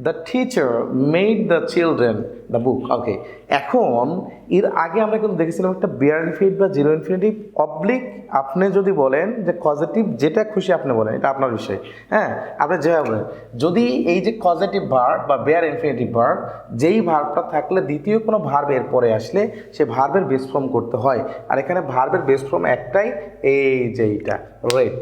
The teacher made the children the book. Okay, এখন এর আগে আমরা কিন্তু দেখেছিলাম একটা বিয়ার ইনফিনিটিভ বা জিরো ইনফিনিটিভ অবলিক, আপনি যদি বলেন যে কজেটিভ, যেটা খুশি আপনি বলেন, এটা আপনার বিষয়। হ্যাঁ, আপনি যেভাবে বলেন, যদি এই যে কজেটিভ ভার্ব বা বিয়ার ইনফিনিটিভ ভার্ব, যেই ভার্বটা থাকলে দ্বিতীয় কোনো ভার্ব এর পরে আসলে সে ভার্বের বেস ফর্ম করতে হয়। আর এখানে ভার্বের বেস ফর্ম একটাই, এই যে এইটা রেড।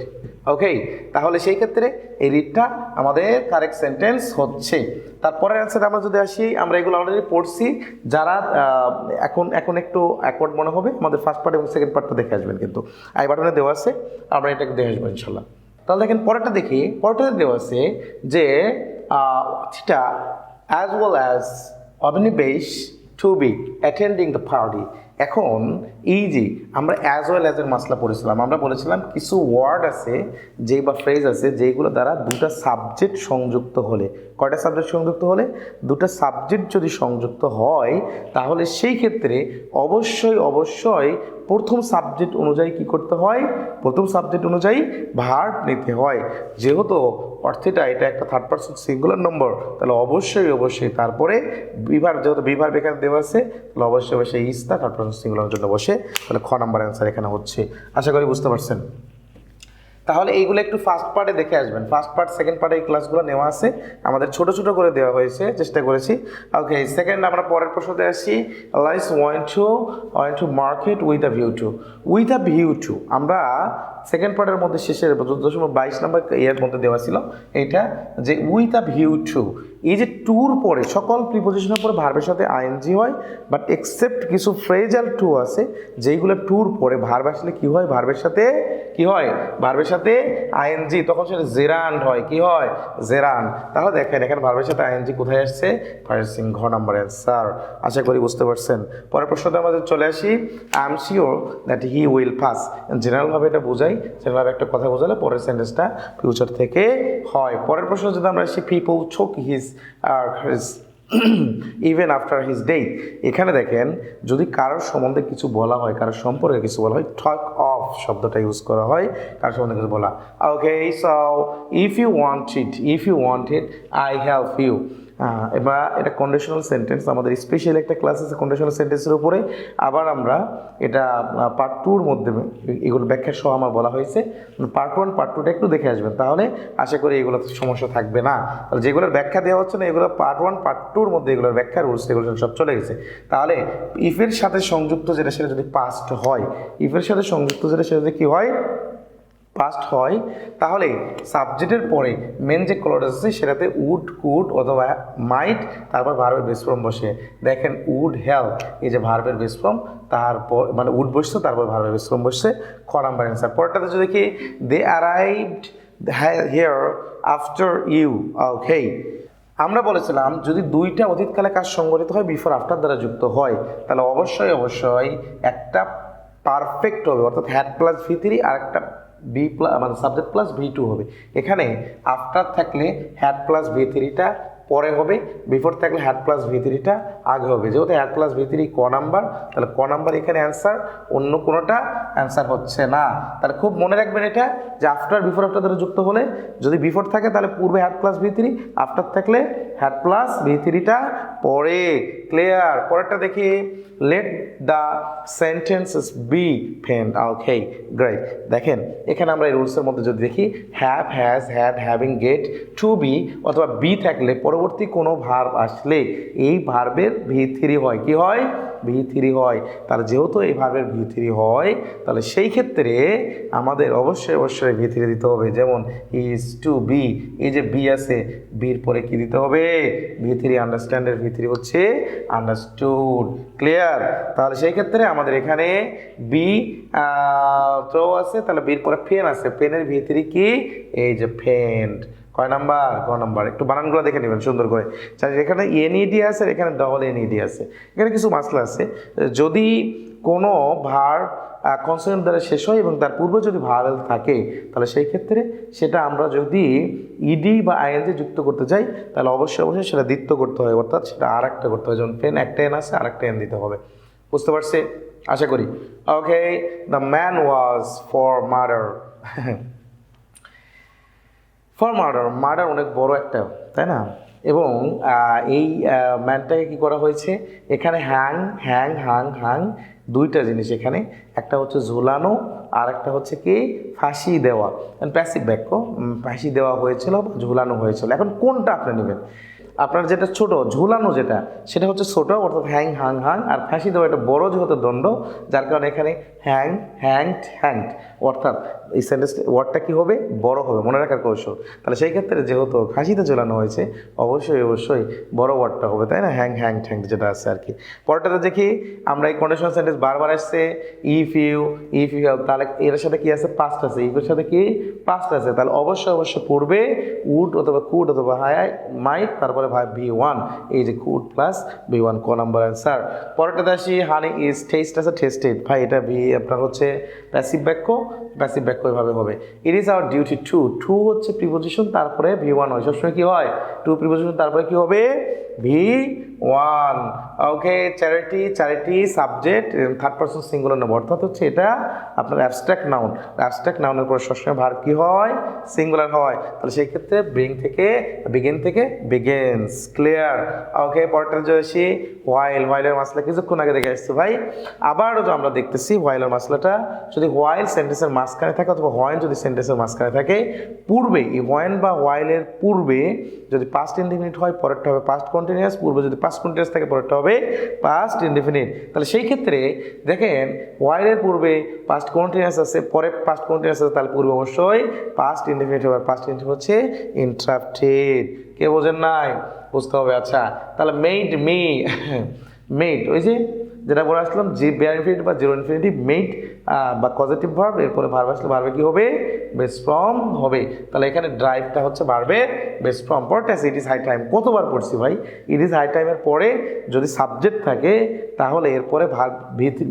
ওকে, তাহলে সেই ক্ষেত্রে এই রিডটা আমাদের কারেক্ট সেন্টেন্স হচ্ছে। তারপরের অ্যান্সার আমরা যদি আসি, আমরা এগুলো অলরেডি পড়ছি, যারা এখন একটু অ্যাকওয়ার্ড মনে হবে, আমাদের ফার্স্ট পার্ট এবং সেকেন্ড পার্টটা দেখে আসবেন, কিন্তু আই বাটনে দেওয়া আছে, আমরা এটাকে দেখে আসবো ইনশাল্লাহ। তাহলে দেখেন পরেরটা দেখি, পরেরটা দেওয়া আছে যে থিটা অ্যাজ ওয়েল অ্যাজ অবনিবেশ to be attending the party. এখন এই যে আমরা অ্যাজ ওয়েল অ্যাজ এর মাসলা পড়েছিলাম, আমরা বলেছিলাম কিছু ওয়ার্ড আছে যেই বা ফ্রেজ আছে যেগুলো দ্বারা দুটা সাবজেক্ট সংযুক্ত হলে, কয়টা সাবজেক্ট সংযুক্ত হলে, দুটা সাবজেক্ট যদি সংযুক্ত হয়, তাহলে সেই ক্ষেত্রে অবশ্যই প্রথম সাবজেক্ট অনুযায়ী কি করতে হয়, প্রথম সাবজেক্ট অনুযায়ী ভার্ব নিতে হয়। যেহেতু অর্থেটা এটা একটা থার্ড পারসন সিঙ্গুলার নম্বর, তাহলে অবশ্যই তারপরে বিভার, যেহেতু বিভার এখানে দেওয়া আছে, তাহলে অবশ্যই ইস্তা থার্ড পারসন সিঙ্গুলার জন্য বসে, তাহলে খ নাম্বার অ্যান্সার এখানে হচ্ছে। আশা করি বুঝতে পারছেন। তাহলে এইগুলো একটু ফার্স্ট পার্টে দেখে আসবেন, ফার্স্ট পার্ট সেকেন্ড পার্টে এই ক্লাসগুলো নেওয়া আছে, আমাদের ছোট করে দেওয়া হয়েছে, চেষ্টা করেছি। ওকে, সেকেন্ড আমরা পরের প্রশ্নতে আসি। Lies want to market with a view to, আমরা সেকেন্ড পার্টের মধ্যে শেষের 22 নম্বর ইয়ার মধ্যে দেওয়া ছিল এইটা, যে উইথ আ ভিউ টু, এই যে টুর পরে সকল প্রিপোজিশনের পরে ভার্বের সাথে আইএনজি হয়, বাট এক্সেপ্ট কিছু ফ্রেজাল টু আছে যেইগুলো টুর পরে ভার্ব আসলে কি হয়, ভার্বের সাথে কি হয়, ভার্বের সাথে আইএনজি, তখন সেটা জেরান্ড হয়, কি হয়, জেরান্ড। তাহলে দেখেন এখানে ভার্বের সাথে আইএনজি কোথায় আসছে, ফার্স্ট ঘ নাম্বার অ্যান্সার। আশা করি বুঝতে পারছেন। পরের প্রশ্নতে আমাদের চলে আসি। I am sure that he will pass, জেনারেলভাবে এটা বোঝাই, জেনারেলভাবে একটা কথা বোঝালে পরের সেন্টেন্সটা ফিউচার থেকে হয়। পরের প্রশ্ন যদি আমরা আসি, পিপল টোক his even after his death, এখানে দেখেন যদি কারোর সম্বন্ধে কিছু বলা হয়, কারোর সম্পর্কে কিছু বলা হয়, টক অফ শব্দটা ইউজ করা হয় কারোর সম্বন্ধে কিছু বলা। Okay, so if you want it I help you. এবার এটা কন্ডিশনাল সেন্টেন্স, আমাদের স্পেশাল একটা ক্লাস আছে কন্ডিশনাল সেন্টেন্সের উপরে, আবার আমরা এটা পার্ট 2-র মধ্যে এগুলো ব্যাখ্যা সহ আমার বলা হয়েছে। পার্ট 1 পার্ট 2টা একটু দেখে আসবেন, তাহলে আশা করি এগুলোতে সমস্যা থাকবে না। তাহলে যেগুলোর ব্যাখ্যা দেওয়া হচ্ছে না, এগুলো পার্ট 1 পার্ট 2-র মধ্যে এগুলোর ব্যাখ্যা রুলস রেগুলেশন সব চলে গেছে। তাহলে ইফের সাথে সংযুক্ত যেটা, সেটা যদি পাস্ট হয়, ইফের সাথে সংযুক্ত যেটা, সেটা যদি কী হয়, পাস্ট হয়, তাহলে সাবজেক্টের পরে মেন যে ক্লজ আছে সেটাতে উড, কুড অথবা মাইট, তারপর ভার্বের বেস ফর্ম বসে। দেখেন উড হেল্প, এই যে ভার্বের বেস ফর্ম, তারপর মানে উড বসছে, তারপর ভার্বের বেস ফর্ম বসছে, খ নাম্বার অ্যান্সার। পরেরটাতে যদি কি, দে অ্যারাইভড হিয়ার আফটার ইউ। ওকে, আমরা বলেছিলাম যদি দুইটা অতীতকালে কাজ সংগঠিত হয়, বিফোর আফটার দ্বারা যুক্ত হয়, তাহলে অবশ্যই একটা পারফেক্ট হবে, অর্থাৎ হ্যাড প্লাস V3 আর একটা বি প্লাস মানে সাবজেক্ট প্লাস V2 হবে। এখানে আফটার থাকলে হ্যাড প্লাস V3টা পরে হবে, বিফোর থাকলে হ্যাড প্লাস V3টা আগে হবে। যেহেতু হ্যাড প্লাস V3 ক নাম্বার, তাহলে ক নাম্বার এখানে অ্যান্সার, অন্য কোনোটা অ্যান্সার হচ্ছে না। তাহলে খুব মনে রাখবেন এটা, যে আফটার বিফোর আফটার দ্বারা যুক্ত হলে, যদি বিফোর থাকে তাহলে পূর্বে হ্যাড প্লাস V3, আফটার থাকলে হ্যাড প্লাস V3টা পরে। ক্লিয়ার? পরেরটা দেখি, let the sentences be fend. Okay, great. দেখেন এখানে আমরা এই রুলসের মধ্যে যদি দেখি, have, has, had, having, get, to be অথবা বি থাকলে পরবর্তী কোনো ভার্ব আসলে এই ভার্বের V3 হয়, কি হয়, V3 হয়। তাহলে যেহেতু এই ভার্বের V3 হয়, তাহলে সেই ক্ষেত্রে আমাদের অবশ্যই V3 দিতে হবে। যেমন ইজ টু বি, এই যে বি আছে, বির পরে কি দিতে হবে, V3। আন্ডারস্ট্যান্ডের V3 হচ্ছে আন্ডারস্টুড। ক্লিয়ার? তাহলে সেই ক্ষেত্রে আমাদের এখানে বি তো আছে, তাহলে বির পরে ফেন আছে, ফেনের V3 কি, এই যে ফেন্ড। কয় নাম্বার, গ নাম্বার। একটু বানানগুলো দেখে নেবেন সুন্দর করে। এখানে এনইডি আছে, এখানে ডবল এনইডি আছে। এখানে কিছু মাসলা আছে, যদি কোনো ভার্ব কনসোনেন্ট দ্বারা শেষ হয় এবং তার পূর্বে যদি ভাওয়েল থাকে, তাহলে সেই ক্ষেত্রে সেটা আমরা যদি ইডি বা আইএনজি যুক্ত করতে চাই, তাহলে অবশ্যই সেটা দ্বিত্ব করতে হয়, অর্থাৎ সেটা আর একটা করতে হয়। যেমন পেন একটা এন আছে, আর একটা এন দিতে হবে। বুঝতে পারছি আশা করি? Okay, the man was for murder. For murder, murder অনেক বড় একটা, তাই না? এবং এই ম্যানটাকে কি করা হয়েছে এখানে হ্যাং হ্যাং হাং হাং দুইটা জিনিস এখানে, একটা হচ্ছে ঝুলানো আর একটা হচ্ছে কি ফাঁসি দেওয়া, প্যাসিভ বাক্য, ফাঁসি দেওয়া হয়েছিল ঝুলানো হয়েছিল। এখন কোনটা আপনি নেবেন? আপনার যেটা ছোট ঝুলানো যেটা সেটা হচ্ছে ছোট অর্থাৎ হ্যাং হাং হাং, আর ফাঁসি দেওয়া এটা বড় যেহেতু দণ্ড, যার কারণে এখানে হ্যাং হ্যাংড হ্যাংড, অর্থাৎ এই সেন্টেন্স ওয়ার্ডটা কী হবে বড় হবে, মনে রাখার কৌশল। তাহলে সেই ক্ষেত্রে যেহেতু ফাঁসিতে ঝুলানো হয়েছে অবশ্যই বড় ওয়ার্ডটা হবে, তাই না? হ্যাং হ্যাং হ্যাংড যেটা আছে আর কি। পরেরটাতে দেখি আমরা এই কন্ডিশনাল সেন্টেন্স বারবার আসছে ইফ ইউ তাহলে এর সাথে কি আছে পাস্ট আছে, ইফের সাথে কি পাস্ট আছে, তাহলে অবশ্যই পূর্বে উড অথবা কুড অথবা মাইট, তারপরে V1, এই যে কুড প্লাস V1 ক নাম্বার অ্যান্সার। পরেরটাতে আসি হানি ইজ টেস্ট আছে টেস্টেড, ভাই এটা আপনার হচ্ছে প্যাসিভ বাক্য এভাবে হবে। It is our duty to হচ্ছে প্রিপোজিশন, তারপরে V1 হয়, সবসময় কি হয় টু প্রিপোজিশন তারপরে কি হবে V1। Okay, charity subject third person singular নেব, অর্থাৎ হচ্ছে এটা আপনার অ্যাবস্ট্রাক্ট নাউনের পর সবসময় ভার্ব কি হয় সিঙ্গুলার হয়, তাহলে সেই ক্ষেত্রে বিগিন থেকে বিগিনস। ক্লিয়ার? ওকে, পরেরটা যে আসি হোয়াইলের মাসলা কিছুক্ষণ আগে দেখে আসছি ভাই, আবারও আমরা দেখতেছি হোয়াইলের মাসলাটা যদি হোয়াইল সেন্টেন্সের মাঝখানে থাকে অথবা হোয়াইল যদি সেন্টেন্সের মাঝখানে থাকে, পূর্বে এই হোয়াইল বা হোয়াইলের পূর্বে যদি পাস্ট ইনডিফিনিট হয় পরেরটা হবে পাস্ট কন্টিনিউয়াস, পূর্বে যদি পাস্ট কন্টিনিউয়াস থাকে পরেরটা হবে পাস্ট ইনডিফিনিট। তাহলে সেই ক্ষেত্রে দেখেন হোয়াইলের পূর্বে পাস্ট কন্টিনিউয়াস আছে, পরে পাস্ট কন্টিনিউয়াস আছে, তাহলে পূর্বে অবশ্যই পাস্ট ইনডিফিনিট হবে, পাস্ট ইনডিফিনিট হচ্ছে ইন্টারাপ্টেড। কে বোঝেন নাই? বুঝতে হবে। আচ্ছা, তাহলে মেড ওই যে যেটা বলে আসলাম যে বেয়ার ইনফিনিটিভ বা জিরো ইনফিনিটিভ মেড বা পজিটিভ ভার্ব, এরপরে ভার্ব আসলে ভার্বে কি হবে বেস ফ্রম হবে, তাহলে এখানে ড্রাইভটা হচ্ছে ভার্বের বেস ফ্রম। পরটা আছে ইট ইজ হাই টাইম, কতবার পড়ছি ভাই, ইট ইজ হাই টাইমের পরে যদি সাবজেক্ট থাকে তাহলে এরপরে ভার্ব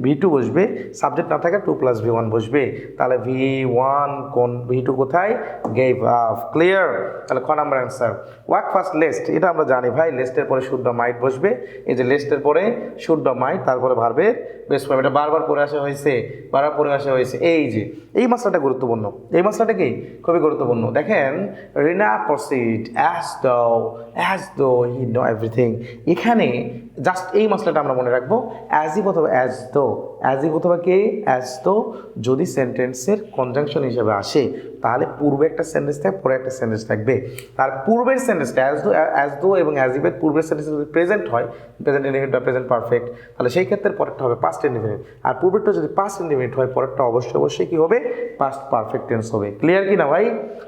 V2 বসবে, সাবজেক্ট না থাকে 2 + V1 বসবে, তাহলে V1 কোন V2 কোথায় গেভ আপ। ক্লিয়ার? তাহলে খ number answer. Work first least, এটা আমরা জানি ভাই, লেস্টের পরে শুড মাইট বসবে, এই যে লেস্টের পরে শুড মাইট তারপরে ভার্বের বেস ফর্ম, এটা বারবার পড়ে আসা হয়েছে এই মাসলাটা গুরুত্বপূর্ণ, এই মাসলাটা কি খুবই গুরুত্বপূর্ণ। দেখেন রিনা proceed as though he know everything, এখানে জাস্ট এই মাসলাটা আমরা মনে রাখবো অ্যাজ ইফ অথবা অ্যাজ দো যদি সেন্টেন্সের কনজাংশন হিসেবে আসে তাহলে পূর্বে একটা সেন্টেন্স থাকবে পরে একটা সেন্টেন্স থাকবে, তার পূর্বের সেন্টেন্সটা অ্যাজ দো এবং অ্যাজ ইফের পূর্বের সেন্টেন্স যদি প্রেজেন্ট হয়, প্রেজেন্ট ইনডিফিনিট বা প্রেজেন্ট পারফেক্ট, তাহলে সেই ক্ষেত্রে পরেরটা হবে পাস্ট ইনডিফিনিট, আর পূর্বেরটা যদি পাস্ট ইনডিফিনিট হয় পরেরটা অবশ্যই কি হবে পাস্ট পারফেক্ট টেন্স হবে। ক্লিয়ার কি না ভাই?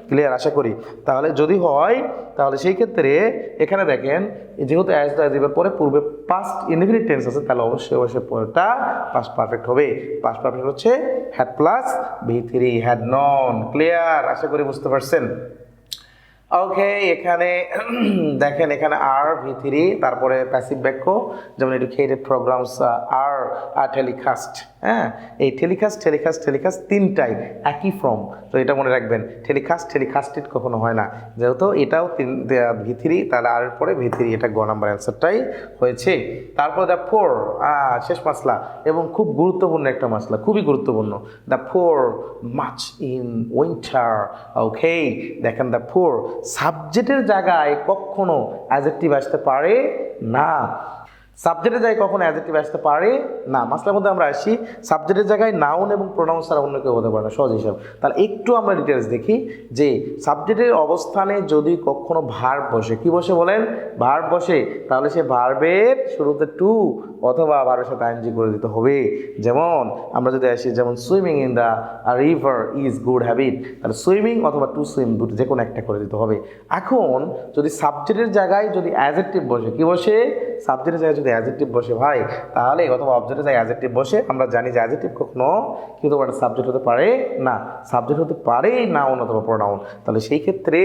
ক্লিয়ার আশা করি। তাহলে যদি হয় তাহলে সেই ক্ষেত্রে এখানে দেখেন যেহেতু অ্যাজ দো অ্যাজ ইফের পরে পূর্বে পাস্ট ইনডিফিনিট টেন্স আছে, তাহলে অবশ্যই পরেরটা পাস্ট পারফেক্ট হবে। পাস্ট পারফেক্ট হচ্ছে had plus V3 had none. Clear? আশা করি বুঝতে পারছেন। ওকে, এখানে দেখেন এখানে আর V3 তারপরে প্যাসিভ বাক্য যেমন এডুকেটেড প্রোগ্রামস আর টেলিকাস্ট, হ্যাঁ এই টেলিকাস্ট তিনটাই একই ফর্ম, তো এটা মনে রাখবেন টেলিকাস্টেড কখনো হয় না, যেহেতু এটাও V3 তাহলে আর পরে V3, এটা গ নাম্বার অ্যান্সারটাই হয়েছে। তারপরে দ্য ফোর শেষ মাসলা এবং খুব গুরুত্বপূর্ণ একটা মাসলা, খুবই গুরুত্বপূর্ণ, the four much in winter. Okay, দেখেন দ্য ফোর সাবজেক্টের জায়গায় কখনো অ্যাডজেক্টিভ আসতে পারে না, সাবজেক্টের জায়গায় কখনো অ্যাডজেক্টিভ আসতে পারে না। মাসলার মধ্যে আমরা আসি সাবজেক্টের জায়গায় নাউন এবং প্রোনাউন ছাড়া অন্য কেউ হতে পারে না, সহজ হিসাব। তাহলে একটু আমরা ডিটেলস দেখি যে সাবজেক্টের অবস্থানে যদি কখনো ভার্ব বসে, কি বসে বলেন ভার্ব বসে, তাহলে সে ভার্বের শুরুতে টু অথবা ভার্বের সাথে আইএনজি করে দিতে হবে। যেমন আমরা যদি আসি যেমন swimming in the river is good habit, তাহলে সুইমিং অথবা টু সুইম দুটো যে কোনো একটা করে দিতে হবে। এখন যদি সাবজেক্টের জায়গায় যদি অ্যাডজেক্টিভ বসে, কি বসে সাবজেক্টের জায়গায় যদি অ্যাডজেক্টিভ বসে ভাই, তাহলে অথবা অবজেক্টের জায়গায় অ্যাডজেক্টিভ বসে, আমরা জানি যে অ্যাডজেক্টিভ কখনো কিন্তু একটা সাবজেক্ট হতে পারে না, সাবজেক্ট হতে পারে নাউন অথবা প্রোনাউন। তাহলে সেই ক্ষেত্রে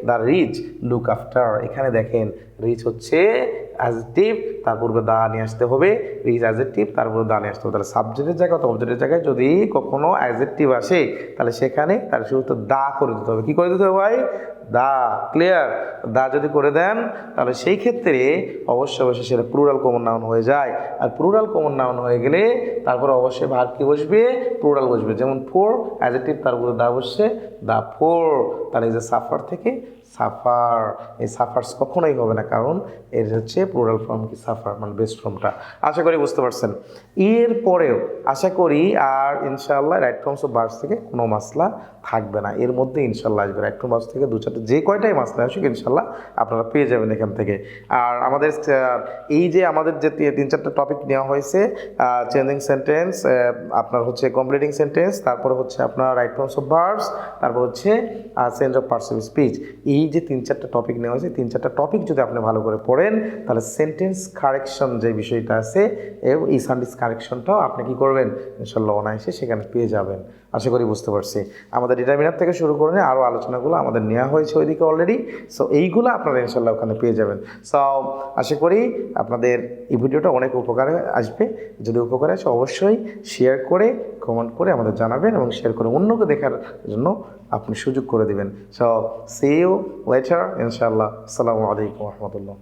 দ্য রিচ লুক আফটার, এখানে দেখেন রিচ হচ্ছে অ্যাডজেক্টিভ, তার পূর্বে দা নিয়ে আসতে হবে, রিচ অ্যাডজেক্টিভ তার পূর্বে দা নিয়ে আসতে হবে। তাহলে সাবজেক্টের জায়গায় অথবা অবজেক্টের জায়গায় যদি কখনো অ্যাডজেক্টিভ আসে তাহলে সেখানে তার শুরুতে দা করে দিতে হবে। কি করে দিতে হবে ভাই? দা। ক্লিয়ার? দা যদি করে দেন তাহলে সেই ক্ষেত্রে অবশ্যই সেটা প্লুরাল কমন নাউন হয়ে যায়, আর প্লুরাল কমন নাউন হয়ে গেলে তারপরে অবশ্যই ভার্ব কি বসবে প্লুরাল বসবে, যেমন ফোর অ্যাডজেক্টিভ তার উপরে দা বসছে দা ফোর, তাহলে যে সাফার থেকে সাফার, এই সাফার্স কখনোই হবে না, কারণ এর হচ্ছে প্লুরাল ফর্ম কি সাফার, মানে বেস্ট ফর্মটা। আশা করি বুঝতে পারছেন। এর পরেও আশা করি আর ইনশাআল্লাহ রাইট ফর্মস অফ ভার্বস থেকে কোনো মাসলা থাকবে না, এর মধ্যে ইনশাআল্লাহ আসবে রাইট ফর্ম ভার্বস থেকে 2-4টা যে কয়টাই মাসলা আসুক ইনশাআল্লাহ আপনারা পেয়ে যাবেন এখান থেকে। আর আমাদের এই যে আমাদের যে 3-4টা টপিক নেওয়া হয়েছে, চেঞ্জিং সেন্টেন্স, আপনার হচ্ছে কমপ্লিটিং সেন্টেন্স, তারপরে হচ্ছে আপনার রাইট ফর্মস অফ ভার্বস, তারপর হচ্ছে change of parts of speech, এই যে 3-4টা টপিক নেওয়া হয়েছে, 3-4টা টপিক যদি আপনি ভালো করে পড়েন তাহলে সেন্টেন্স কারেকশন যে বিষয়টা আছে এবং এই সেন্টেন্স কারেকশনটাও আপনি কি করবেন ইনশাআল্লাহ অনায়াসে সেখানে পেয়ে যাবেন। আশা করি বুঝতে পারছি। আমাদের ডিটারমিনার থেকে শুরু করে আরও আলোচনাগুলো আমাদের নেওয়া হয়েছে ওইদিকে অলরেডি, সো এইগুলো আপনারা ইনশাআল্লাহ ওখানে পেয়ে যাবেন। সো আশা করি আপনাদের এই ভিডিওটা অনেক উপকারে আসবে। যদি উপকারে আসে অবশ্যই শেয়ার করে কমেন্ট করে আমাদের জানাবেন এবং শেয়ার করে অন্যকে দেখার জন্য আপনি সুযোগ করে দিবেন। সো সি ইউ লেটার ইনশাআল্লাহ। আসসালামু আলাইকুম ওয়া রাহমাতুল্লাহ।